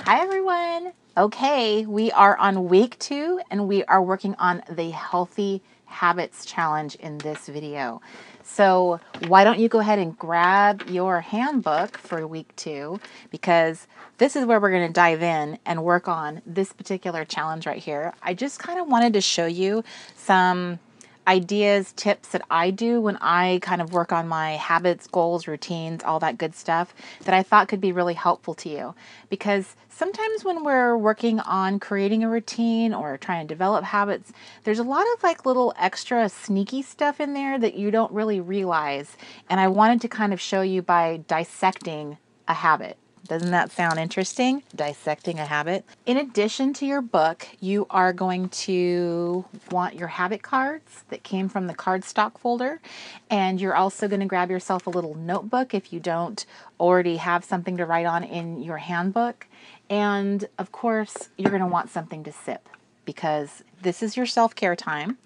Hi everyone. Okay, we are on week 2 and we are working on the Healthy Habits Challenge in this video. So why don't you go ahead and grab your handbook for week 2, because this is where we're going to dive in and work on this particular challenge right here. I just kind of wanted to show you some ideas, tips that I do when I kind of work on my habits, goals, routines, all that good stuff that I thought could be really helpful to you. Because sometimes when we're working on creating a routine or trying to develop habits, there's a lot of like little extra sneaky stuff in there that you don't really realize. And I wanted to kind of show you by dissecting a habit. Doesn't that sound interesting? Dissecting a habit. In addition to your book, you are going to want your habit cards that came from the cardstock folder. And you're also going to grab yourself a little notebook if you don't already have something to write on in your handbook. And of course, you're going to want something to sip because this is your self-care time.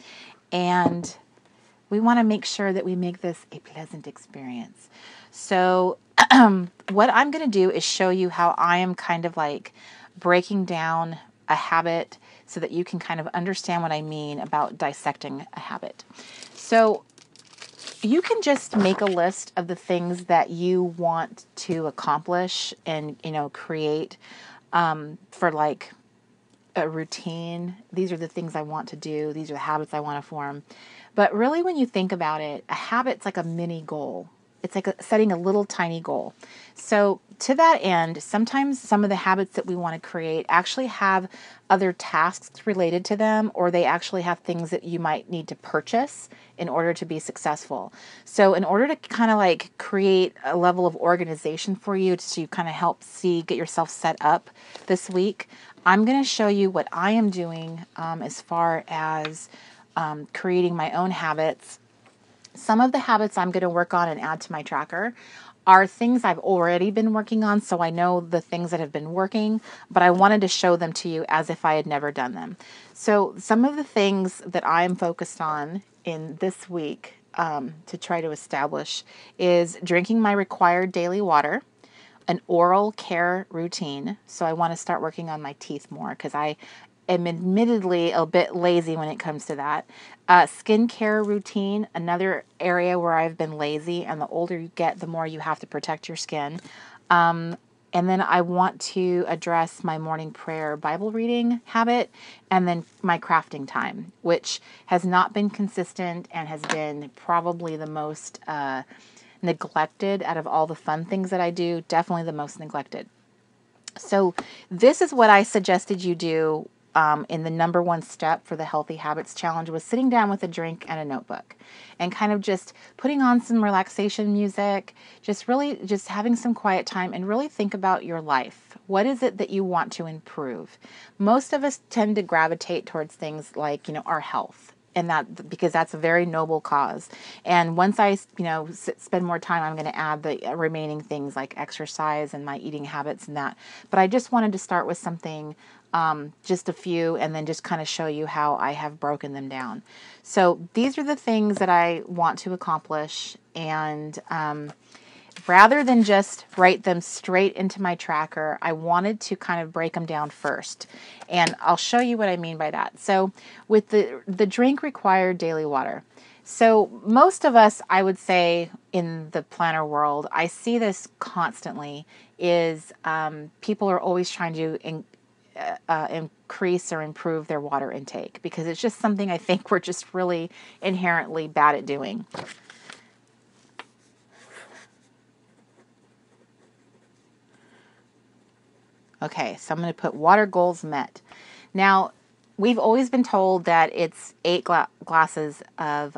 And we want to make sure that we make this a pleasant experience. So what I'm going to do is show you how I am kind of like breaking down a habit so that you can kind of understand what I mean about dissecting a habit. So you can just make a list of the things that you want to accomplish and, create for like a routine. These are the things I want to do. These are the habits I want to form. But really, when you think about it, a habit's like a mini goal. It's like setting a little tiny goal. So to that end, sometimes some of the habits that we want to create actually have other tasks related to them, or they actually have things that you might need to purchase in order to be successful. So in order to kind of like create a level of organization for you to kind of help get yourself set up this week, I'm going to show you what I am doing as far as creating my own habits. Some of the habits I'm going to work on and add to my tracker are things I've already been working on, so I know the things that have been working, but I wanted to show them to you as if I had never done them. So some of the things that I'm focused on in this week to try to establish is drinking my required daily water, an oral care routine. So I want to start working on my teeth more because I am admittedly a bit lazy when it comes to that. Skincare routine, another area where I've been lazy, and the older you get, the more you have to protect your skin. And then I want to address my morning prayer Bible reading habit, and then my crafting time, which has not been consistent and has been probably the most neglected out of all the fun things that I do, definitely the most neglected. So this is what I suggested you do in the number one step for the Healthy Habits Challenge, was sitting down with a drink and a notebook and kind of just putting on some relaxation music, just really just having some quiet time and really think about your life. What is it that you want to improve? Most of us tend to gravitate towards things like, our health. And that, because that's a very noble cause. And once I, spend more time, I'm going to add the remaining things like exercise and my eating habits and that. But I just wanted to start with something, just a few, and then just kind of show you how I have broken them down. So these are the things that I want to accomplish. And rather than just write them straight into my tracker, I wanted to kind of break them down first. And I'll show you what I mean by that. So with the drink required daily water. So most of us, I would say, in the planner world, I see this constantly, is people are always trying to increase or improve their water intake, because it's just something I think we're just really inherently bad at doing. Okay, so I'm going to put water goals met. Now, we've always been told that it's 8 ounces of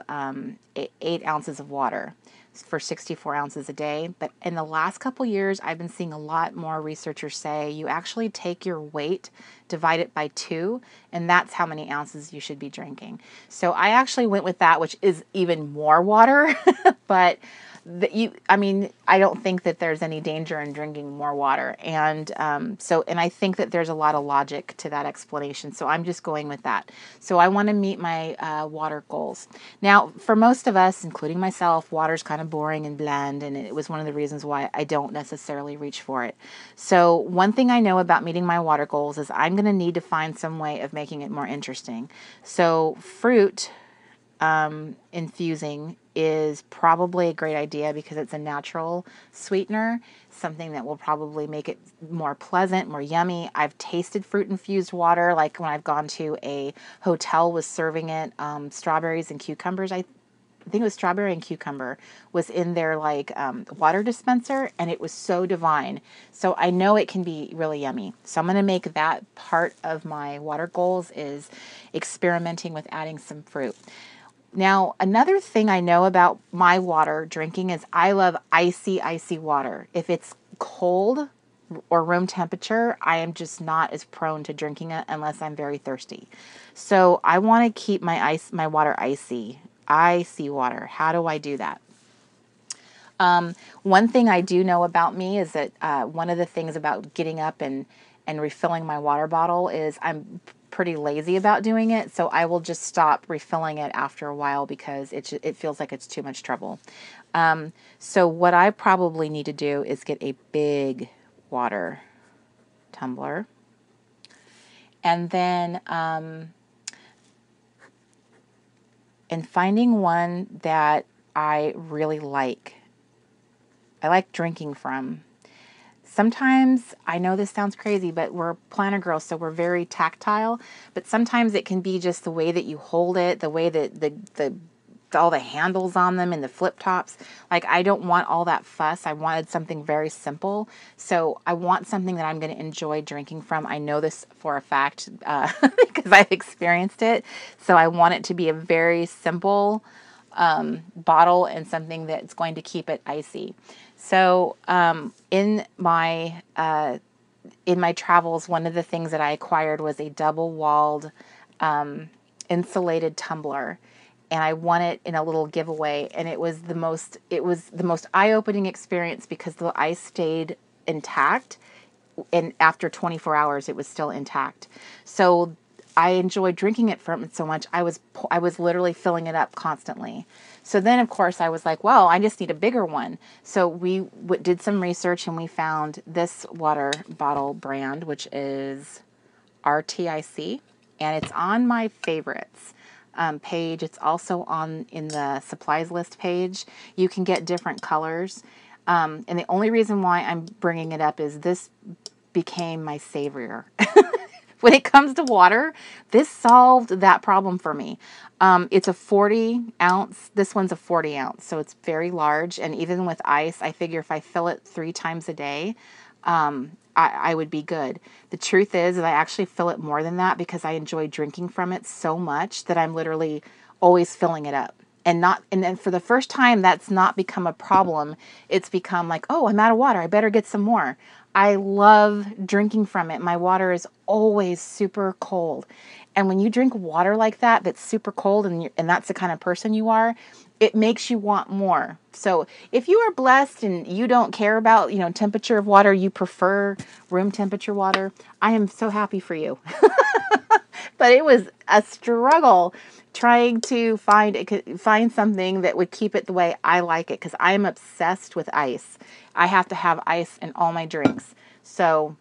water for 64 ounces a day. But in the last couple years, I've been seeing a lot more researchers say you actually take your weight, divide it by 2, and that's how many ounces you should be drinking. So I actually went with that, which is even more water, but I mean, I don't think that there's any danger in drinking more water. And and I think that there's a lot of logic to that explanation. So I'm just going with that. So I want to meet my water goals. Now, for most of us, including myself, water's kind of boring and bland. And it was one of the reasons why I don't necessarily reach for it. So one thing I know about meeting my water goals is I'm going to need to find some way of making it more interesting. So fruit infusing is probably a great idea because it's a natural sweetener, something that will probably make it more pleasant, more yummy. I've tasted fruit infused water, like when I've gone to a hotel was serving it, strawberries and cucumbers. I think it was strawberry and cucumber was in their like water dispenser, and it was so divine. So I know it can be really yummy. So I'm going to make that part of my water goals is experimenting with adding some fruit. Now, another thing I know about my water drinking is I love icy, icy water. If it's cold or room temperature, I am just not as prone to drinking it unless I'm very thirsty. So I want to keep my water icy. Icy water. How do I do that? One thing I do know about me is that one of the things about getting up and refilling my water bottle is I'm pretty lazy about doing it, so I will just stop refilling it after a while because it feels like it's too much trouble. So what I probably need to do is get a big water tumbler, and then and finding one that I really like. I like drinking from. Sometimes, I know this sounds crazy, but we're planner girls, so we're very tactile. But sometimes it can be just the way that you hold it, the way that all the handles on them and the flip tops. Like, I don't want all that fuss. I wanted something very simple. So I want something that I'm going to enjoy drinking from. I know this for a fact because I've experienced it. So I want it to be a very simple bottle and something that's going to keep it icy. So in my travels, one of the things that I acquired was a double-walled insulated tumbler, and I won it in a little giveaway. And it was the most eye-opening experience because the ice stayed intact, and after 24 hours, it was still intact. So I enjoyed drinking it from it so much. I was literally filling it up constantly. So then, of course, I was like, well, I just need a bigger one. So we did some research, and we found this water bottle brand, which is RTIC, and it's on my favorites page. It's also in the supplies list page. You can get different colors. And the only reason why I'm bringing it up is this became my savior. When it comes to water, this solved that problem for me. It's a 40 ounce. This one's a 40 ounce, so it's very large. And even with ice, I figure if I fill it 3 times a day, I would be good. The truth is that I actually fill it more than that because I enjoy drinking from it so much that I'm literally always filling it up. And then for the first time, that's not become a problem. It's become like, oh, I'm out of water. I better get some more. I love drinking from it. My water is always super cold. And when you drink water like that, that's super cold, and that's the kind of person you are, it makes you want more. So if you are blessed and you don't care about, temperature of water, you prefer room temperature water, I am so happy for you. But it was a struggle trying to find something that would keep it the way I like it, because I am obsessed with ice. I have to have ice in all my drinks. So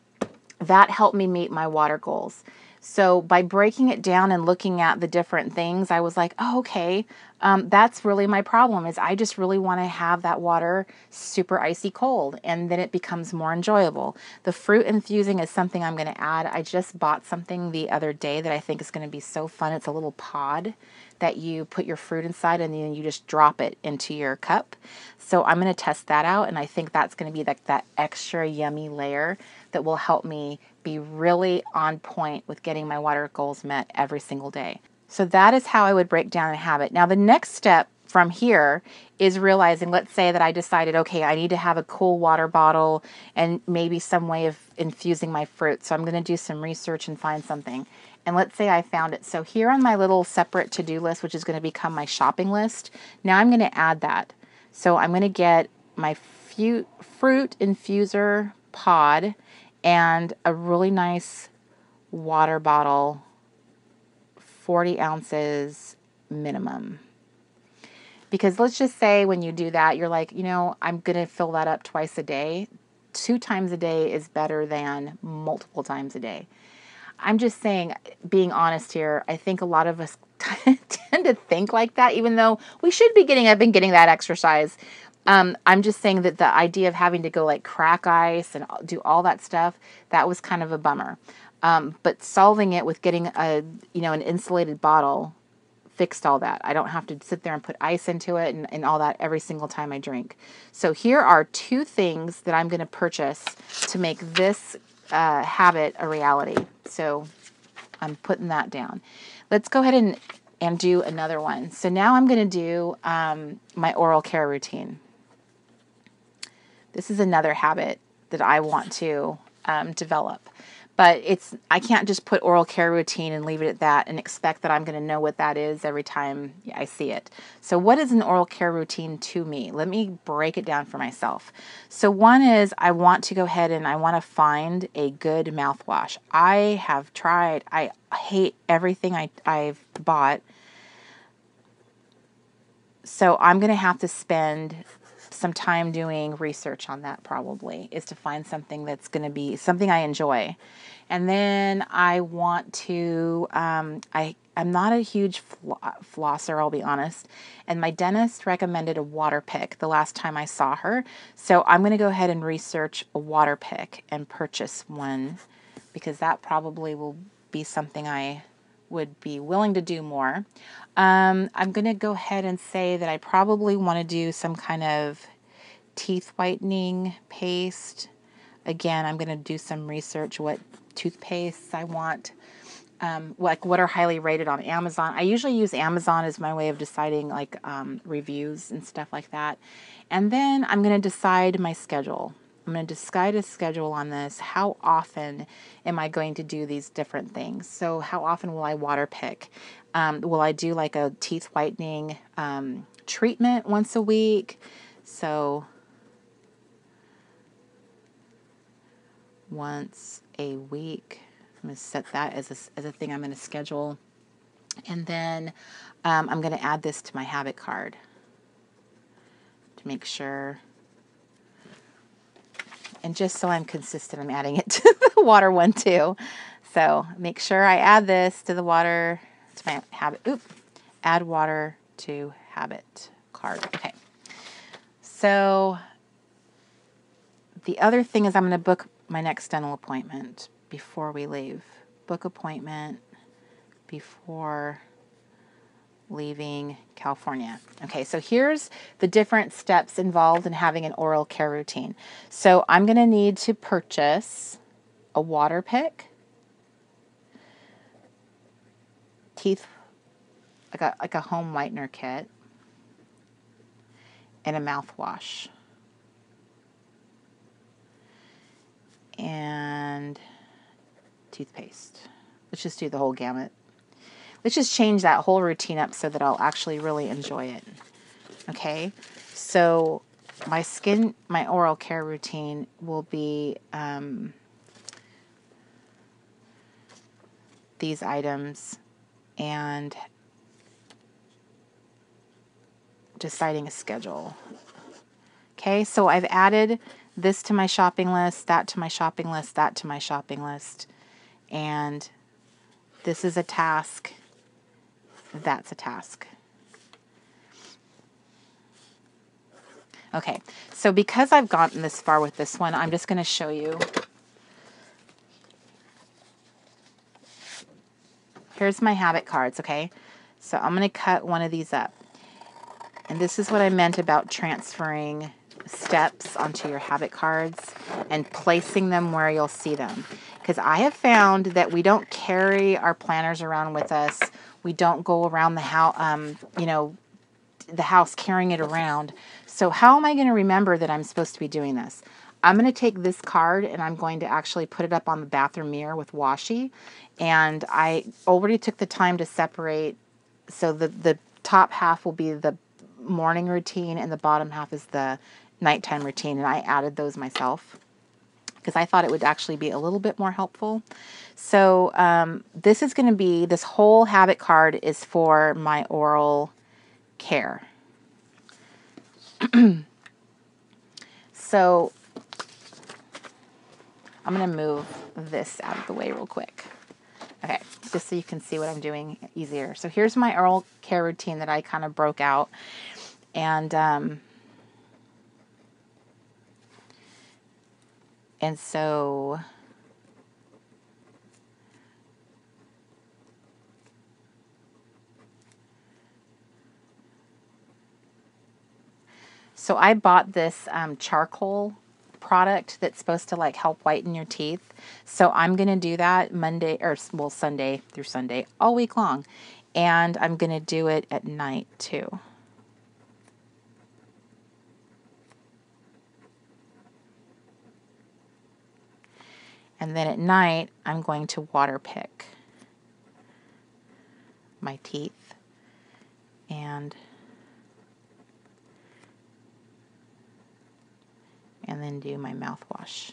that helped me meet my water goals. So by breaking it down and looking at the different things, I was like, oh, okay, that's really my problem, is I just really want to have that water super icy cold, and then it becomes more enjoyable. The fruit infusing is something I'm going to add. I just bought something the other day that I think is going to be so fun. It's a little pod that you put your fruit inside, and then you just drop it into your cup. So I'm going to test that out, and I think that's going to be like that extra yummy layer that will help me be really on point with getting my water goals met every single day. So that is how I would break down a habit. Now the next step from here is realizing, let's say that I decided, okay, I need to have a cool water bottle and maybe some way of infusing my fruit. So I'm going to do some research and find something. And let's say I found it. So here on my little separate to-do list, which is going to become my shopping list, now I'm going to add that. So I'm going to get my fruit infuser pod and a really nice water bottle, 40 ounces minimum. Because let's just say when you do that, you're like, I'm going to fill that up twice a day. 2 times a day is better than multiple times a day. I'm just saying, being honest here, I think a lot of us tend to think like that, even though we should be getting up and getting that exercise. I'm just saying that the idea of having to go like crack ice and do all that stuff, that was kind of a bummer. But solving it with getting an insulated bottle fixed all that. I don't have to sit there and put ice into it and all that every single time I drink. So here are 2 things that I'm going to purchase to make this habit a reality. So I'm putting that down. Let's go ahead and do another one. So now I'm going to do my oral care routine. This is another habit that I want to develop. But I can't just put oral care routine and leave it at that and expect that I'm going to know what that is every time I see it. So what is an oral care routine to me? Let me break it down for myself. So one is I want to go ahead and I want to find a good mouthwash. I have tried. I hate everything I've bought. So I'm going to have to spend some time doing research on that, probably, is to find something that's going to be something I enjoy. And then I want to, I'm not a huge flosser, I'll be honest. And my dentist recommended a Waterpik the last time I saw her. So I'm going to go ahead and research a Waterpik and purchase one, because that probably will be something I would be willing to do more. I'm going to go ahead and say that I probably want to do some kind of teeth whitening paste. Again, I'm going to do some research what toothpastes I want, like what are highly rated on Amazon. I usually use Amazon as my way of deciding like reviews and stuff like that. And then I'm going to decide my schedule. I'm going to decide a schedule on this. How often am I going to do these different things? So how often will I Waterpik? Will I do like a teeth whitening treatment once a week? So once a week, I'm going to set that as a thing I'm going to schedule. And then I'm going to add this to my habit card to make sure. And just so I'm consistent, I'm adding it to the water one too. So make sure I add this to the water, to my habit. Add water to habit card. Okay. So the other thing is I'm going to book my next dental appointment before we leave. Book appointment before leaving California. Okay, so here's the different steps involved in having an oral care routine. So I'm going to need to purchase a Waterpik, teeth, like a home whitener kit, and a mouthwash. And toothpaste. Let's just do the whole gamut. Let's just change that whole routine up so that I'll actually really enjoy it. Okay, so my oral care routine will be these items and deciding a schedule. Okay, so I've added this to my shopping list, that to my shopping list, that to my shopping list, and this is a task, that's a task. Okay, so because I've gotten this far with this one, I'm just going to show you. Here's my habit cards, okay? So I'm going to cut one of these up. And this is what I meant about transferring steps onto your habit cards and placing them where you'll see them. Because I have found that we don't carry our planners around with us. We don't go around the house, the house carrying it around. So how am I going to remember that I'm supposed to be doing this? I'm going to take this card and I'm going to actually put it up on the bathroom mirror with washi. And I already took the time to separate. So the top half will be the morning routine and the bottom half is the nighttime routine. And I added those myself because I thought it would actually be a little bit more helpful. So this is going to be, this whole habit card is for my oral care. So I'm going to move this out of the way real quick. Okay, just so you can see what I'm doing easier. So here's my oral care routine that I kind of broke out. And so I bought this charcoal product that's supposed to like help whiten your teeth. So I'm going to do that Sunday through Sunday, all week long. And I'm going to do it at night too. And then at night, I'm going to water pick my teeth and then do my mouthwash.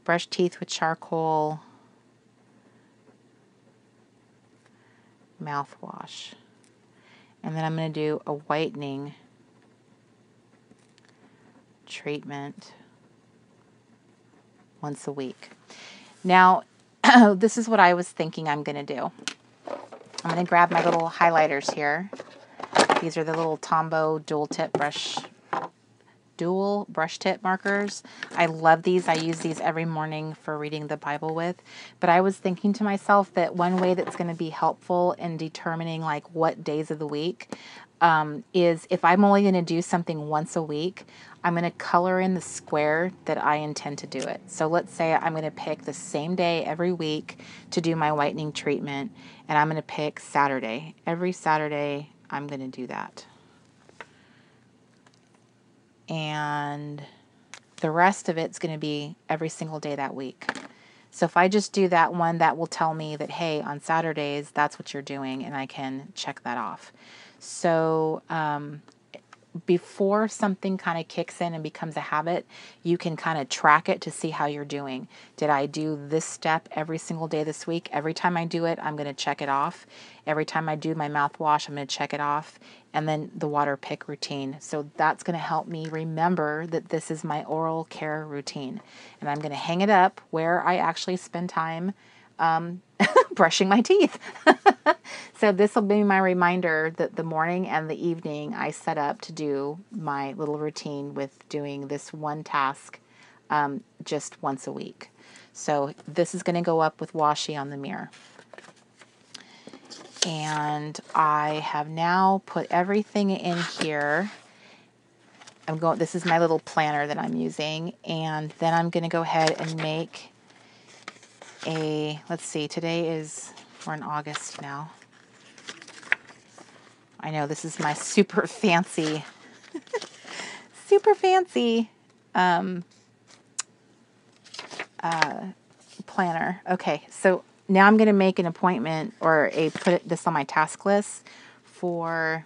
Brush teeth with charcoal, mouthwash. And then I'm going to do a whitening treatment once a week. Now, this is what I was thinking I'm going to do. I'm going to grab my little highlighters here. These are the little Tombow dual brush tip markers. I love these. I use these every morning for reading the Bible with. But I was thinking to myself that one way that's going to be helpful in determining like what days of the week is if I'm only going to do something once a week, I'm going to color in the square that I intend to do it. So let's say I'm going to pick the same day every week to do my whitening treatment, and I'm going to pick Saturday. Every Saturday, I'm going to do that. And the rest of it's going to be every single day that week. So if I just do that one, that will tell me that, hey, on Saturdays, that's what you're doing, and I can check that off. So before something kind of kicks in and becomes a habit, you can kind of track it to see how you're doing. Did I do this step every single day this week? Every time I do it, I'm going to check it off. Every time I do my mouthwash, I'm going to check it off. And then the water pick routine. So that's going to help me remember that this is my oral care routine. And I'm going to hang it up where I actually spend time brushing my teeth. So this will be my reminder that the morning and the evening I set up to do my little routine with doing this one task just once a week. So this is going to go up with washi on the mirror. And I have now put everything in here. This is my little planner that I'm using. And then I'm going to go ahead and make let's see, we're in August now. I know this is my super fancy planner. Okay, so now I'm going to make an appointment or put this on my task list for,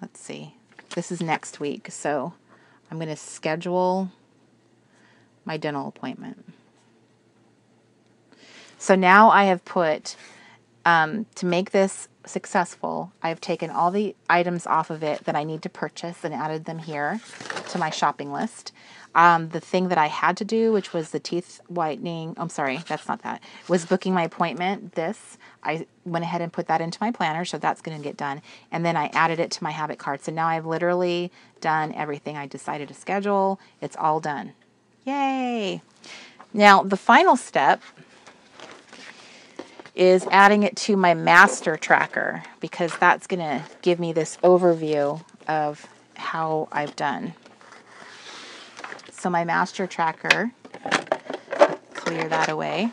let's see, this is next week. So I'm going to schedule my dental appointment. So now I have put, to make this successful, I've taken all the items off of it that I need to purchase and added them here to my shopping list. The thing that I had to do, which was the teeth whitening, I'm sorry, that's not that, was booking my appointment. I went ahead and put that into my planner, so that's going to get done. And then I added it to my habit card. So now I've literally done everything I decided to schedule. It's all done. Yay! Now, the final step is adding it to my master tracker, because that's going to give me this overview of how I've done. So my master tracker, clear that away,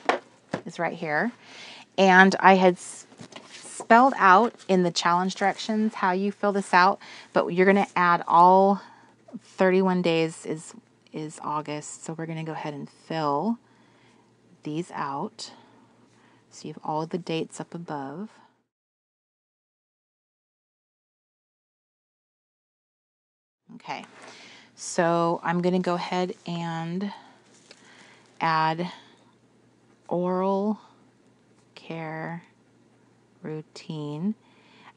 is right here. And I had spelled out in the challenge directions how you fill this out, but you're going to add all 31 days is August. So we're going to go ahead and fill these out. So you have all the dates up above. Okay, so I'm going to go ahead and add oral care routine,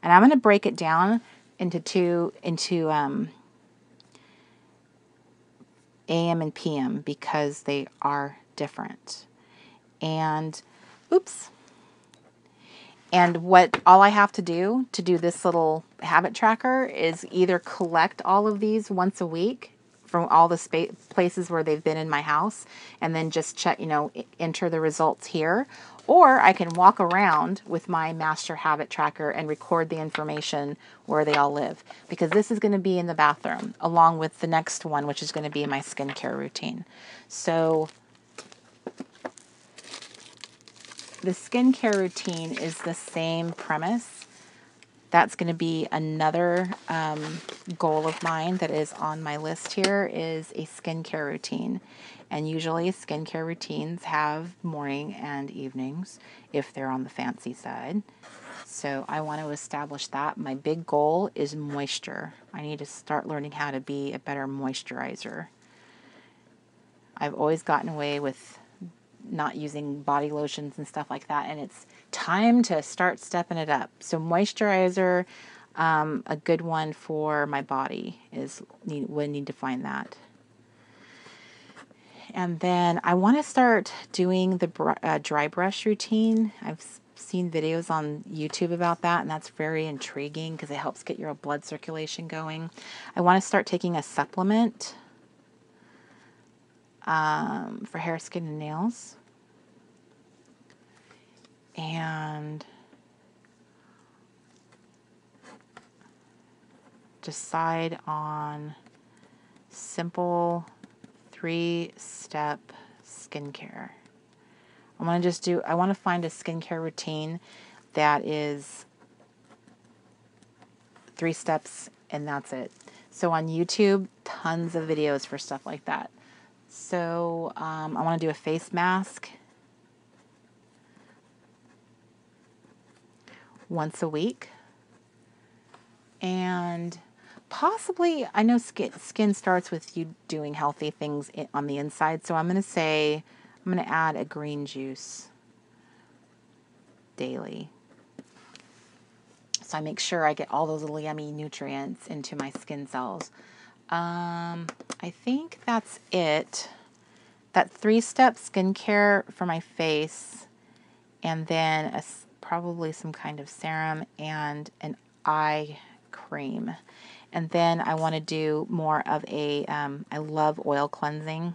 and I'm going to break it down into AM and PM because they are different. And oops. And all I have to do this little habit tracker is either collect all of these once a week from all the places where they've been in my house, and then just check, enter the results here. Or I can walk around with my master habit tracker and record the information where they all live, because this is going to be in the bathroom along with the next one, which is going to be my skincare routine. So the skincare routine is the same premise. That's going to be another goal of mine that is on my list here, is a skincare routine. And usually skincare routines have morning and evenings if they're on the fancy side. So I want to establish that. My big goal is moisture. I need to start learning how to be a better moisturizer. I've always gotten away with not using body lotions and stuff like that, and it's time to start stepping it up. So moisturizer, a good one for my body would need to find that. And then I want to start doing the dry brush routine. I've seen videos on YouTube about that, and that's very intriguing because it helps get your blood circulation going. I want to start taking a supplement for hair, skin, and nails. And decide on simple 3-step skincare. I want to find a skincare routine that is 3 steps and that's it. So on YouTube, tons of videos for stuff like that. So I want to do a face mask once a week. And possibly, I know skin starts with you doing healthy things on the inside, so I'm going to add a green juice daily. So I make sure I get all those little yummy nutrients into my skin cells. I think that's it. That 3-step skincare for my face, and then probably some kind of serum and an eye cream. And then I want to do more of I love oil cleansing,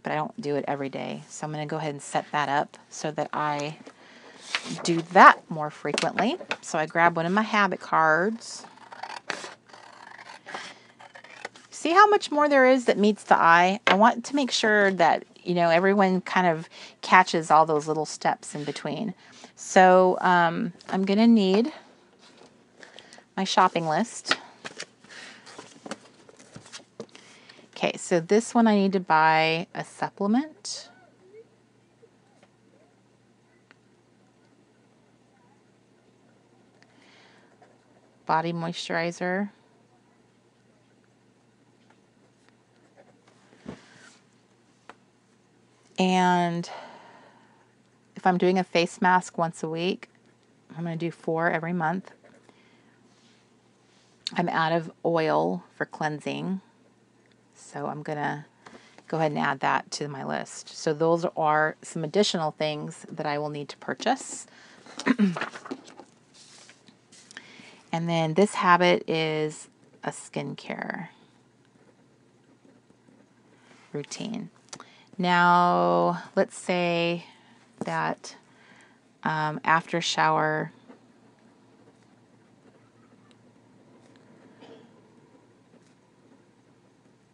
but I don't do it every day. So I'm going to go ahead and set that up so that I do that more frequently. So I grab one of my habit cards. See how much more there is that meets the eye? I want to make sure that, everyone kind of catches all those little steps in between. So I'm going to need my shopping list. Okay, so this one I need to buy a supplement. Body moisturizer. And if I'm doing a face mask once a week, I'm going to do 4 every month. I'm out of oil for cleansing, so I'm going to go ahead and add that to my list. So those are some additional things that I will need to purchase. And then this habit is a skincare routine. Now, let's say that after shower,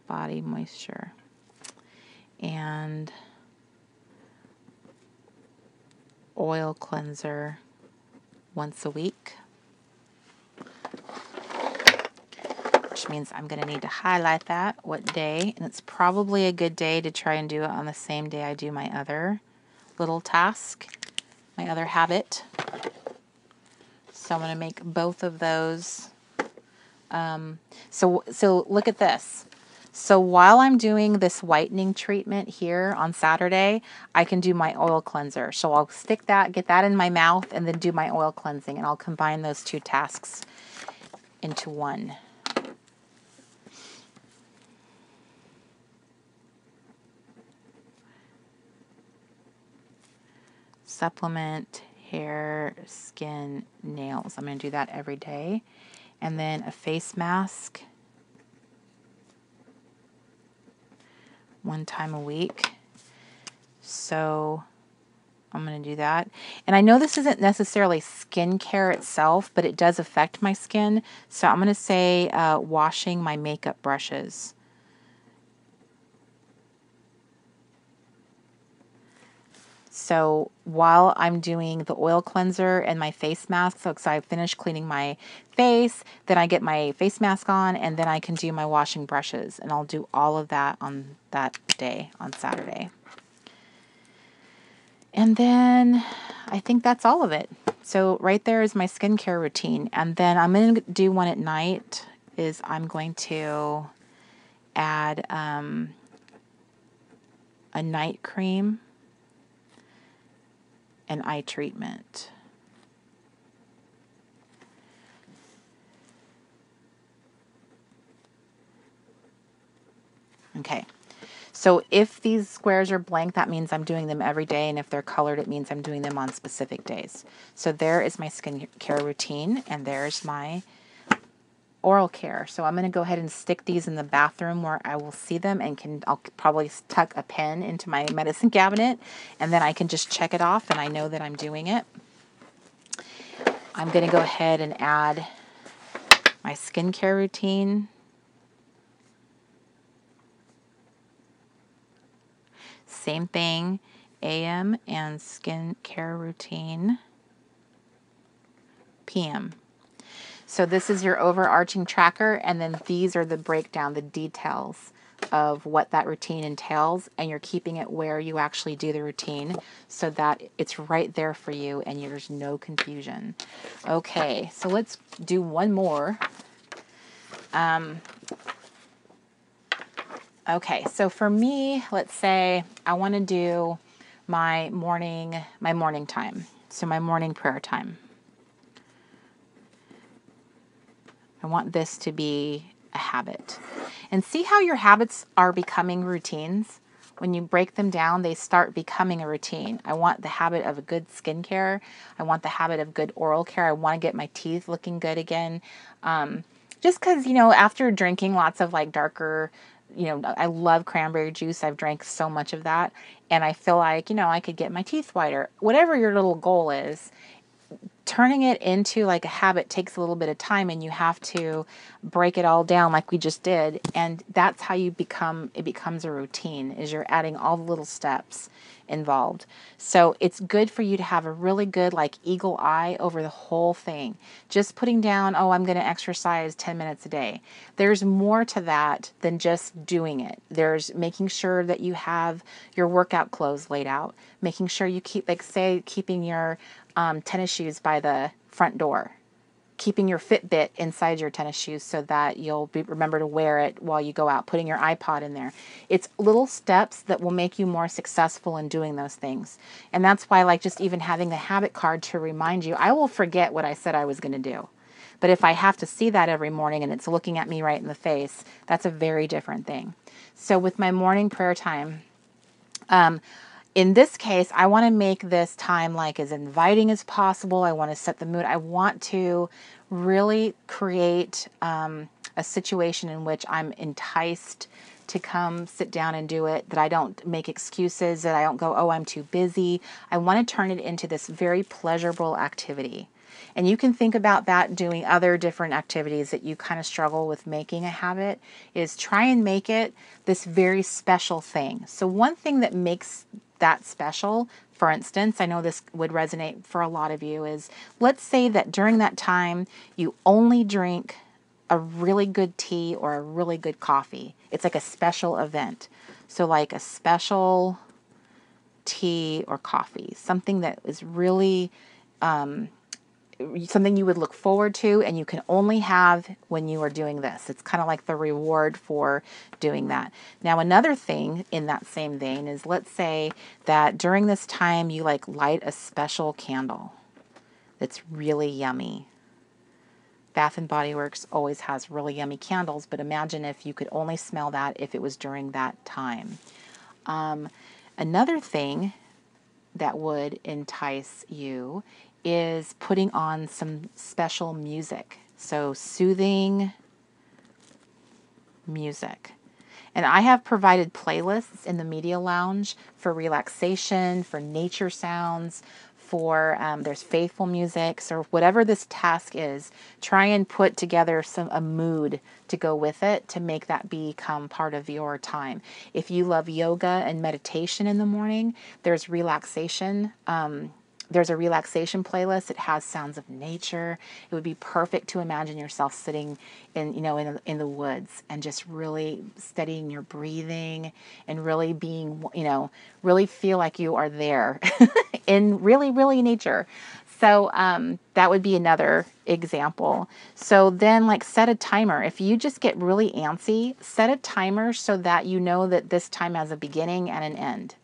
body moisture and oil cleanser once a week, which means I'm going to need to highlight that, what day, and it's probably a good day to try and do it on the same day I do my other little task, my other habit. So I'm going to make both of those So look at this. So while I'm doing this whitening treatment here on Saturday, I can do my oil cleanser. So I'll stick that, get that in my mouth, and then do my oil cleansing. And I'll combine those two tasks into one. Supplement, hair, skin, nails. I'm going to do that every day. And then a face mask one time a week. So I'm going to do that. And I know this isn't necessarily skincare itself, but it does affect my skin. So I'm going to say washing my makeup brushes. So while I'm doing the oil cleanser and my face mask, so I finish cleaning my face, then I get my face mask on, and then I can do my washing brushes. And I'll do all of that on that day, on Saturday. And then I think that's all of it. So right there is my skincare routine. And then I'm going to do one at night, is I'm going to add a night cream and eye treatment. Okay. So if these squares are blank, that means I'm doing them every day. And if they're colored, it means I'm doing them on specific days. So there is my skincare routine, and there's my oral care. So I'm going to go ahead and stick these in the bathroom where I will see them, and I'll probably tuck a pen into my medicine cabinet, and then I can just check it off and I know that I'm doing it. I'm going to go ahead and add my skincare routine. Same thing, AM, and skincare routine, PM. So this is your overarching tracker, and then these are the breakdown, the details of what that routine entails, and you're keeping it where you actually do the routine so that it's right there for you and there's no confusion. Okay, so let's do one more. Okay, so for me, let's say I want to do my morning time. So my morning prayer time. I want this to be a habit. And see how your habits are becoming routines? When you break them down, they start becoming a routine. I want the habit of a good skincare. I want the habit of good oral care. I want to get my teeth looking good again. Just because, after drinking lots of like darker, I love cranberry juice. I've drank so much of that. And I feel like, I could get my teeth whiter. Whatever your little goal is, turning it into like a habit takes a little bit of time, and you have to break it all down like we just did. And that's how it becomes a routine, is you're adding all the little steps involved. So it's good for you to have a really good like eagle eye over the whole thing. Just putting down, oh, I'm going to exercise 10 minutes a day. There's more to that than just doing it. There's making sure that you have your workout clothes laid out, making sure you keep, like say, keeping your tennis shoes by the front door, keeping your Fitbit inside your tennis shoes so that you'll remember to wear it while you go out, putting your iPod in there. It's little steps that will make you more successful in doing those things. And that's why, like, just even having the habit card to remind you, I will forget what I said I was going to do. But if I have to see that every morning and it's looking at me right in the face, that's a very different thing. So with my morning prayer time, in this case, I want to make this time like as inviting as possible. I want to set the mood. I want to really create a situation in which I'm enticed to come sit down and do it, that I don't make excuses, that I don't go, oh, I'm too busy. I want to turn it into this very pleasurable activity. And you can think about that doing other different activities that you kind of struggle with making a habit, is try and make it this very special thing. So one thing that makes that special, for instance, I know this would resonate for a lot of you, is let's say that during that time you only drink a really good tea or a really good coffee. It's like a special event. So like a special tea or coffee, something that is really something you would look forward to, and you can only have when you are doing this. It's kind of like the reward for doing that. Now, another thing in that same vein is, let's say that during this time you like light a special candle that's really yummy. Bath and Body Works always has really yummy candles, but imagine if you could only smell that if it was during that time. Another thing that would entice you is putting on some special music. So soothing music. And I have provided playlists in the Media Lounge for relaxation, for nature sounds, for there's faithful music. So whatever this task is, try and put together a mood to go with it to make that become part of your time. If you love yoga and meditation in the morning, there's relaxation. There's a relaxation playlist. It has sounds of nature. It would be perfect to imagine yourself sitting in the woods and just really steadying your breathing and really being, really feel like you are there in really, really nature. So that would be another example. So then like set a timer. If you just get really antsy, set a timer so that you know that this time has a beginning and an end.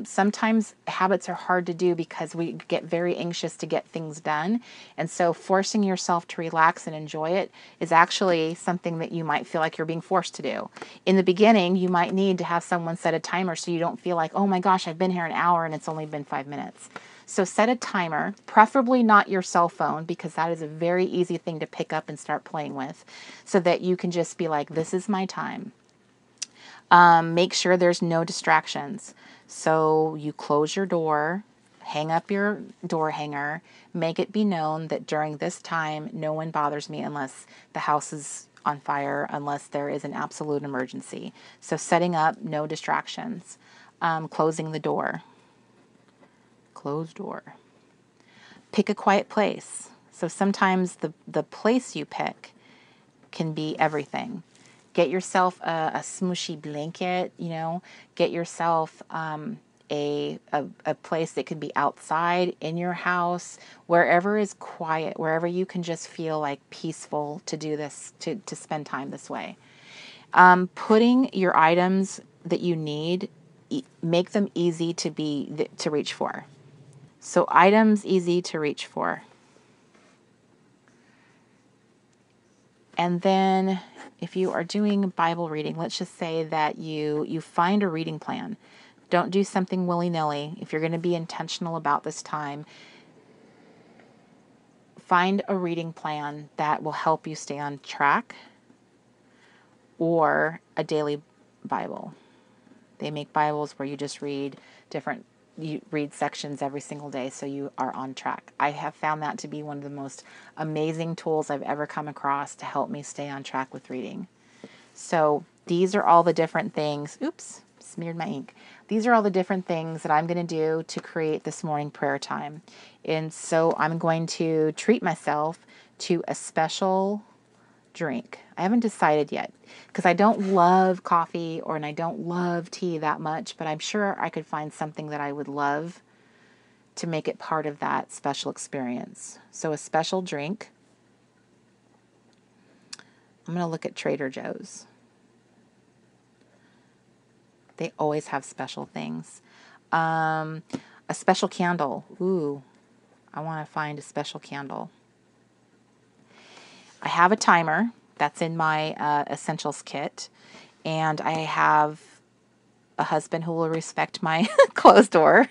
Sometimes habits are hard to do because we get very anxious to get things done. And so forcing yourself to relax and enjoy it is actually something that you might feel like you're being forced to do. In the beginning, you might need to have someone set a timer so you don't feel like, oh my gosh, I've been here an hour and it's only been 5 minutes. So set a timer, preferably not your cell phone, because that is a very easy thing to pick up and start playing with, so that you can just be like, this is my time. Make sure there's no distractions. So you close your door, hang up your door hanger, make it be known that during this time, no one bothers me unless the house is on fire, unless there is an absolute emergency. So setting up no distractions. Closing the door. Close door. Pick a quiet place. So sometimes the place you pick can be everything. Get yourself a smooshy blanket, get yourself a place that could be outside, in your house, wherever is quiet, wherever you can just feel like peaceful to do this, to spend time this way. Putting your items that you need, make them easy to reach for. So items easy to reach for. And then if you are doing Bible reading, let's just say that you find a reading plan. Don't do something willy-nilly. If you're going to be intentional about this time, find a reading plan that will help you stay on track, or a daily Bible. They make Bibles where you just read sections every single day so you are on track. I have found that to be one of the most amazing tools I've ever come across to help me stay on track with reading. So these are all the different things. Oops, smeared my ink. These are all the different things that I'm going to do to create this morning prayer time. And so I'm going to treat myself to a special drink. I haven't decided yet because I don't love coffee and I don't love tea that much, but I'm sure I could find something that I would love to make it part of that special experience. So a special drink. I'm going to look at Trader Joe's. They always have special things. A special candle. Ooh, I want to find a special candle. I have a timer that's in my essentials kit, and I have a husband who will respect my closed door.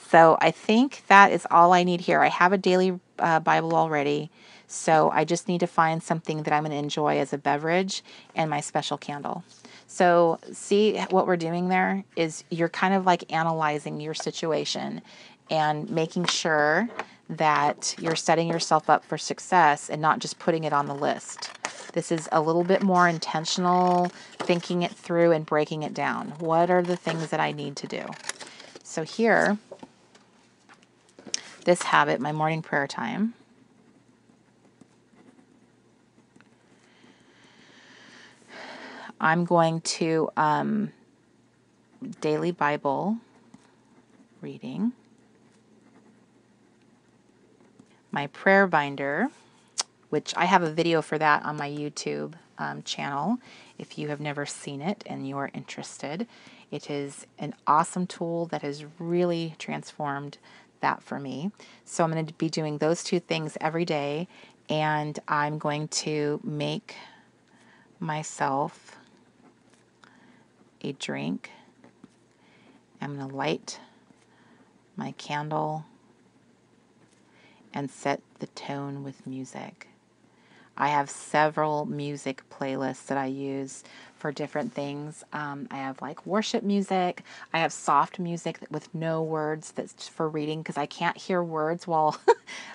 So I think that is all I need here. I have a daily Bible already, so I just need to find something that I'm going to enjoy as a beverage and my special candle. So see what we're doing there is you're kind of like analyzing your situation and making sure that you're setting yourself up for success and not just putting it on the list. This is a little bit more intentional, thinking it through and breaking it down. What are the things that I need to do? So here, this habit, my morning prayer time. I'm going to daily Bible reading. my prayer binder, which I have a video for that on my YouTube channel. If you have never seen it and you are interested, it is an awesome tool that has really transformed that for me. So I'm going to be doing those two things every day, and I'm going to make myself a drink. I'm going to light my candle and set the tone with music. I have several music playlists that I use for different things. I have like worship music. I have soft music with no words that's for reading, because I can't hear words while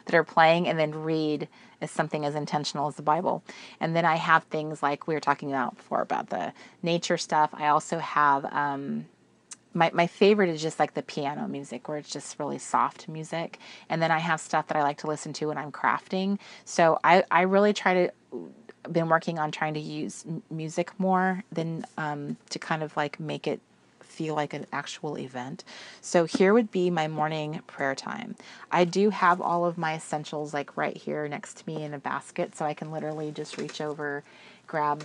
that are playing and then read as something as intentional as the Bible. And then I have things like we were talking about before about the nature stuff. I also have my favorite is just like the piano music, where it's just really soft music. And then I have stuff that I like to listen to when I'm crafting. So I really been working on trying to use music more than to kind of like make it feel like an actual event. So here would be my morning prayer time. I do have all of my essentials like right here next to me in a basket, so I can literally just reach over, grab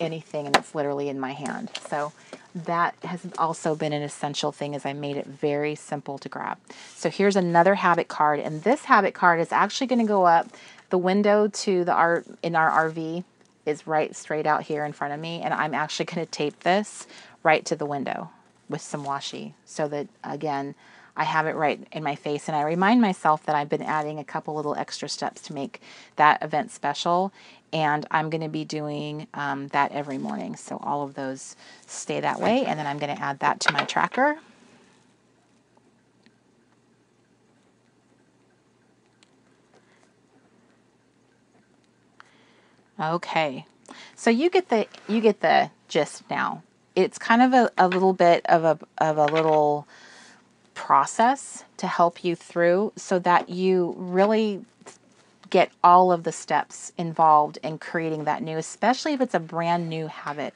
anything, and it's literally in my hand. So that has also been an essential thing, as I made it very simple to grab. So here's another habit card, and this habit card is actually going to go up. The window to the in our RV is right straight out here in front of me, and I'm actually going to tape this right to the window with some washi, so that again I have it right in my face, and I remind myself that I've been adding a couple little extra steps to make that event special, and I'm going to be doing that every morning. So all of those stay that way, and then I'm going to add that to my tracker. Okay, so you get the gist now. It's kind of a little bit of a little process to help you through, so that you really get all of the steps involved in creating that new, especially if it's a brand new habit.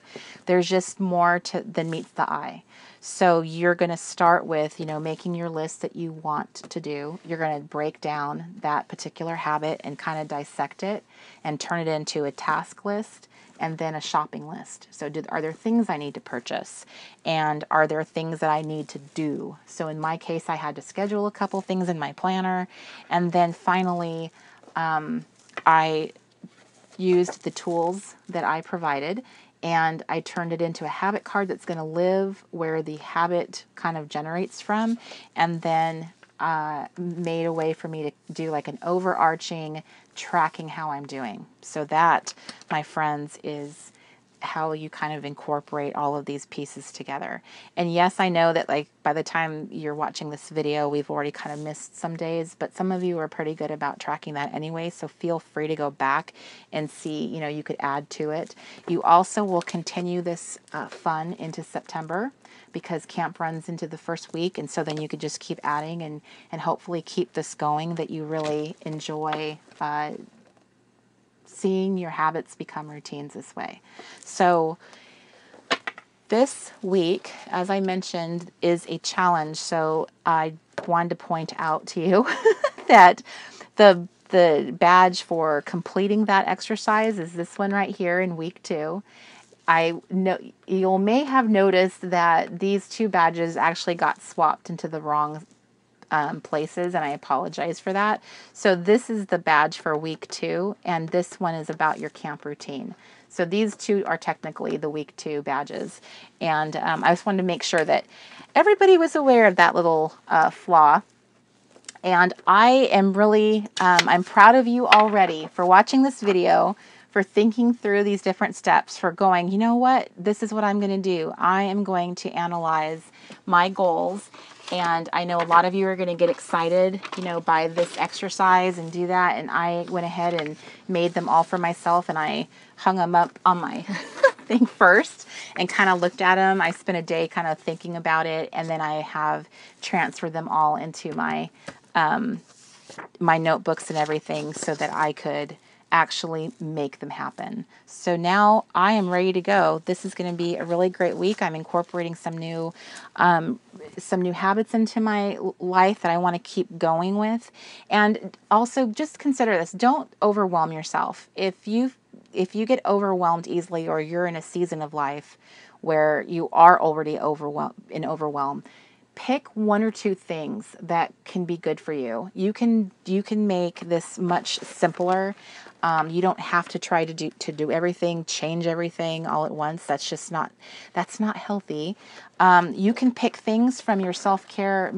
There's just more than meets the eye. So you're going to start with, making your list that you want to do. You're going to break down that particular habit and kind of dissect it and turn it into a task list and then a shopping list. So are there things I need to purchase? And are there things that I need to do? So in my case, I had to schedule a couple things in my planner. And then finally, I used the tools that I provided, and I turned it into a habit card that's going to live where the habit kind of generates from, and then made a way for me to do like an overarching tracking how I'm doing. So that, my friends, is how you kind of incorporate all of these pieces together. And yes, I know that like by the time you're watching this video, we've already kind of missed some days, but some of you are pretty good about tracking that anyway. So feel free to go back and see, you could add to it. You also will continue this fun into September, because camp runs into the first week. And so then you could just keep adding and hopefully keep this going, that you really enjoy seeing your habits become routines this way. So this week, as I mentioned, is a challenge. So I wanted to point out to you that the badge for completing that exercise is this one right here in week 2. I know you may have noticed that these 2 badges actually got swapped into the wrong places, and I apologize for that. So this is the badge for week 2, and this one is about your camp routine. So these 2 are technically the week 2 badges, and I just wanted to make sure that everybody was aware of that little flaw. And I am really, I'm proud of you already for watching this video, for thinking through these different steps, for going, you know what, this is what I'm going to do. I am going to analyze my goals. And I know a lot of you are going to get excited, by this exercise and do that. And I went ahead and made them all for myself, and I hung them up on my thing first and kind of looked at them. I spent a day kind of thinking about it, and then I have transferred them all into my my notebooks and everything, so that I could actually make them happen. So now I am ready to go. This is going to be a really great week. I'm incorporating some new habits into my life that I want to keep going with. And also just consider this. Don't overwhelm yourself. If you get overwhelmed easily, or you're in a season of life where you are already overwhelmed, pick one or two things that can be good for you. You can make this much simpler. You don't have to try to do everything, change everything all at once. That's not healthy. You can pick things from your self-care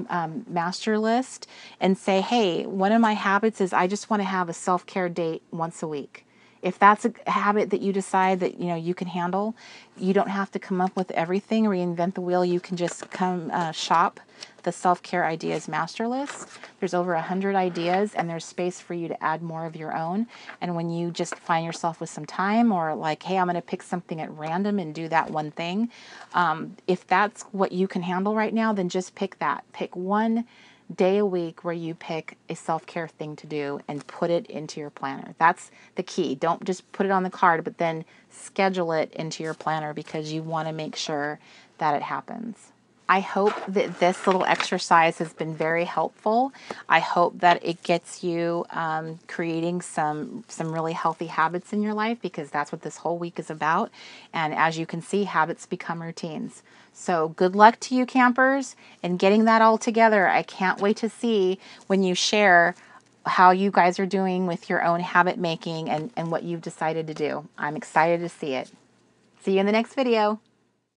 master list and say, hey, one of my habits is I just want to have a self-care date once a week. If that's a habit that you decide that you can handle, you don't have to come up with everything, reinvent the wheel. You can just come shop the Self-Care Ideas Master List. There's over 100 ideas, and there's space for you to add more of your own. And when you just find yourself with some time, or like, hey, I'm going to pick something at random and do that one thing, if that's what you can handle right now, then just pick that. Pick one day a week where you pick a self-care thing to do and put it into your planner. That's the key. Don't just put it on the card, but then schedule it into your planner, because you want to make sure that it happens. I hope that this little exercise has been very helpful. I hope that it gets you creating some really healthy habits in your life, because that's what this whole week is about. And as you can see, habits become routines. So good luck to you, campers, in getting that all together. I can't wait to see when you share how you guys are doing with your own habit making and what you've decided to do. I'm excited to see it. See you in the next video.